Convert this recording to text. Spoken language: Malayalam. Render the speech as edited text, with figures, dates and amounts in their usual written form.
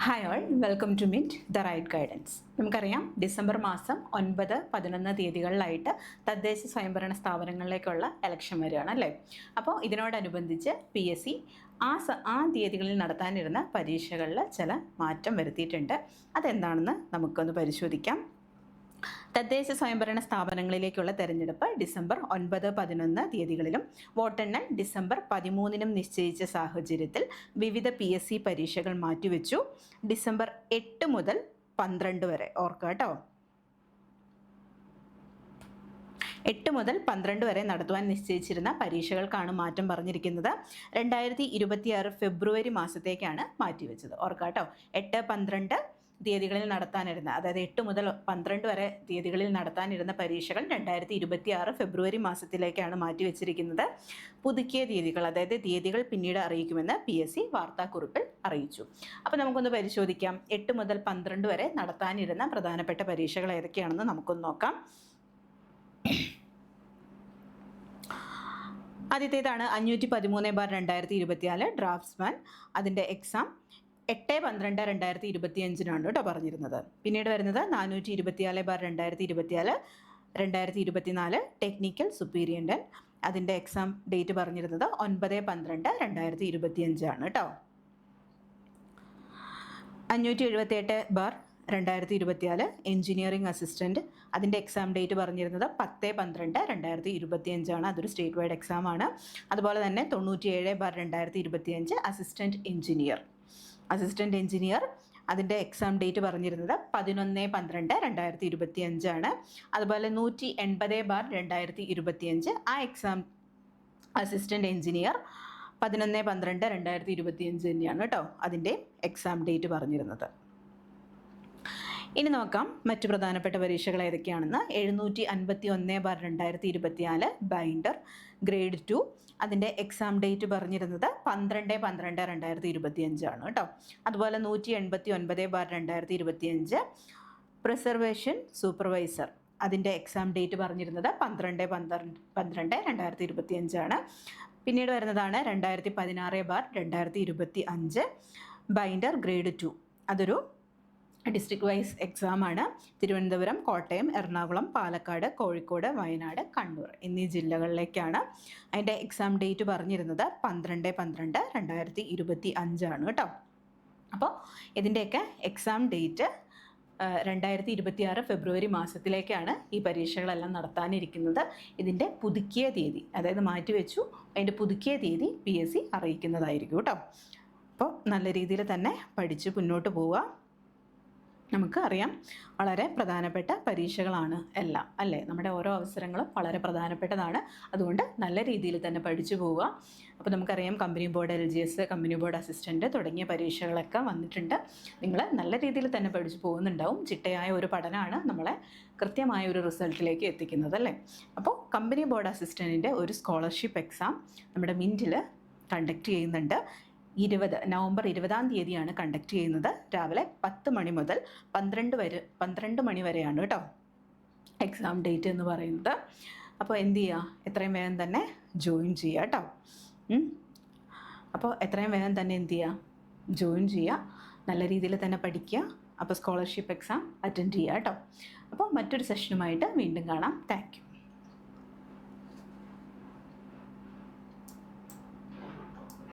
Hi all, welcome to meet the right guidance. നമുക്കറിയാം ഡിസംബർ മാസം 9, 11 തീയതികളിലായിട്ട് തദ്ദേശ സ്വയംഭരണ സ്ഥാപനങ്ങളിലേക്കുള്ള ഇലക്ഷൻ വരികയാണ് അല്ലേ. അപ്പോൾ ഇതിനോടനുബന്ധിച്ച് PSC ആ തീയതികളിൽ നടത്താനിരുന്ന പരീക്ഷകളിൽ ചില മാറ്റം വരുത്തിയിട്ടുണ്ട്. അതെന്താണെന്ന് നമുക്കൊന്ന് പരിശോധിക്കാം. തദ്ദേശ സ്വയംഭരണ സ്ഥാപനങ്ങളിലേക്കുള്ള തെരഞ്ഞെടുപ്പ് ഡിസംബർ 9, 11 തീയതികളിലും വോട്ടെണ്ണൽ ഡിസംബർ 13 നിശ്ചയിച്ച സാഹചര്യത്തിൽ വിവിധ PSC പരീക്ഷകൾ മാറ്റിവെച്ചു. ഡിസംബർ 8 മുതൽ 12 വരെ ഓർക്കുക കേട്ടോ. 8 മുതൽ 12 വരെ നടത്തുവാൻ നിശ്ചയിച്ചിരുന്ന പരീക്ഷകൾക്കാണ് മാറ്റം പറഞ്ഞിരിക്കുന്നത്. 2026 ഫെബ്രുവരി മാസത്തേക്കാണ് മാറ്റിവെച്ചത്. ഓർക്കുക കേട്ടോ. 8, 12 തീയതികളിൽ നടത്താനിരുന്ന, അതായത് 8 മുതൽ 12 വരെ തീയതികളിൽ നടത്താനിരുന്ന പരീക്ഷകൾ 2026 ഫെബ്രുവരി മാസത്തിലേക്കാണ് മാറ്റിവെച്ചിരിക്കുന്നത്. പുതുക്കിയ തീയതികൾ, അതായത് തീയതികൾ പിന്നീട് അറിയിക്കുമെന്ന് PSC വാർത്താക്കുറിപ്പിൽ അറിയിച്ചു. അപ്പോൾ നമുക്കൊന്ന് പരിശോധിക്കാം. 8 മുതൽ 12 വരെ നടത്താനിരുന്ന പ്രധാനപ്പെട്ട പരീക്ഷകൾ ഏതൊക്കെയാണെന്ന് നമുക്കൊന്ന് നോക്കാം. ആദ്യത്തേതാണ് 513/2024 ഡ്രാഫ്റ്റ്സ്മാൻ. അതിൻ്റെ എക്സാം 8/12/2025 കേട്ടോ പറഞ്ഞിരുന്നത്. പിന്നീട് വരുന്നത് 424/2024 2024 ടെക്നിക്കൽ സുപ്പീരിയൻറ്റൻ. അതിൻ്റെ എക്സാം ഡേറ്റ് പറഞ്ഞിരുന്നത് 9/12/2025 കേട്ടോ. 578/2024 എഞ്ചിനീയറിംഗ് അസിസ്റ്റൻറ്റ്. അതിൻ്റെ എക്സാം ഡേറ്റ് പറഞ്ഞിരുന്നത് 10/12/2025. അതൊരു സ്റ്റേറ്റ് വൈഡ് എക്സാമാണ്. അതുപോലെ തന്നെ 97/2025 അസിസ്റ്റൻറ്റ് എഞ്ചിനീയർ. അതിൻ്റെ എക്സാം ഡേറ്റ് പറഞ്ഞിരുന്നത് 11/12/2025. അതുപോലെ 180/2025 ആ എക്സാം അസിസ്റ്റൻറ്റ് എഞ്ചിനീയർ 11/12/2025 തന്നെയാണ് കേട്ടോ അതിൻ്റെ എക്സാം ഡേറ്റ് പറഞ്ഞിരുന്നത്. ഇനി നോക്കാം മറ്റു പ്രധാനപ്പെട്ട പരീക്ഷകൾ ഏതൊക്കെയാണെന്ന്. 751/2024 ബൈൻഡർ ഗ്രേഡ് 2. അതിൻ്റെ എക്സാം ഡേറ്റ് പറഞ്ഞിരുന്നത് 12/12/2025 കേട്ടോ. അതുപോലെ 189/2025 പ്രിസർവേഷൻ സൂപ്പർവൈസർ. അതിൻ്റെ എക്സാം ഡേറ്റ് പറഞ്ഞിരുന്നത് 12/12/2025. പിന്നീട് വരുന്നതാണ് 2016/2025 ബൈൻഡർ ഗ്രേഡ് 2. അതൊരു ഡിസ്ട്രിക്ട് വൈസ് എക്സാമാണ്. തിരുവനന്തപുരം, കോട്ടയം, എറണാകുളം, പാലക്കാട്, കോഴിക്കോട്, വയനാട്, കണ്ണൂർ എന്നീ ജില്ലകളിലേക്കാണ്. അതിൻ്റെ എക്സാം ഡേറ്റ് പറഞ്ഞിരുന്നത് 12/12/2025 കേട്ടോ. അപ്പോൾ ഇതിൻ്റെയൊക്കെ എക്സാം ഡേറ്റ് 2026 ഫെബ്രുവരി മാസത്തിലേക്കാണ് ഈ പരീക്ഷകളെല്ലാം നടത്താനിരിക്കുന്നത്. ഇതിൻ്റെ പുതുക്കിയ തീയതി, അതായത് മാറ്റിവെച്ചു, അതിൻ്റെ പുതുക്കിയ തീയതി PSC അറിയിക്കുന്നതായിരിക്കും കേട്ടോ. അപ്പോൾ നല്ല രീതിയിൽ തന്നെ പഠിച്ച് മുന്നോട്ട് പോവുക. നമുക്ക് അറിയാം വളരെ പ്രധാനപ്പെട്ട പരീക്ഷകളാണ് എല്ലാം അല്ലേ. നമ്മുടെ ഓരോ അവസരങ്ങളും വളരെ പ്രധാനപ്പെട്ടതാണ്. അതുകൊണ്ട് നല്ല രീതിയിൽ തന്നെ പഠിച്ചു പോവുക. അപ്പോൾ നമുക്കറിയാം company board LGS, company board assistant തുടങ്ങിയ പരീക്ഷകളൊക്കെ വന്നിട്ടുണ്ട്. നിങ്ങൾ നല്ല രീതിയിൽ തന്നെ പഠിച്ചു പോകുന്നുണ്ടാവും. ചിട്ടയായ ഒരു പഠനമാണ് നമ്മളെ കൃത്യമായ ഒരു റിസൾട്ടിലേക്ക് എത്തിക്കുന്നത് അല്ലേ. അപ്പോൾ കമ്പനി ബോർഡ് അസിസ്റ്റൻറ്റിൻ്റെ ഒരു സ്കോളർഷിപ്പ് എക്സാം നമ്മുടെ മിൻറ്റിൽ കണ്ടക്ട് ചെയ്യുന്നുണ്ട്. നവംബർ 20 തീയതിയാണ് കണ്ടക്ട് ചെയ്യുന്നത്. രാവിലെ 10 മണി മുതൽ 12 മണി വരെയാണ് കേട്ടോ എക്സാം ഡേറ്റ് എന്ന് പറയുന്നത്. അപ്പോൾ എന്ത് ചെയ്യുക, എത്രയും വേഗം തന്നെ ജോയിൻ ചെയ്യുക കേട്ടോ. അപ്പോൾ എത്രയും വേഗം തന്നെ എന്ത് ചെയ്യുക, ജോയിൻ ചെയ്യുക. നല്ല രീതിയിൽ തന്നെ പഠിക്കുക. അപ്പോൾ സ്കോളർഷിപ്പ് എക്സാം അറ്റൻഡ് ചെയ്യുക കേട്ടോ. അപ്പോൾ മറ്റൊരു സെഷനുമായിട്ട് വീണ്ടും കാണാം. Thank you.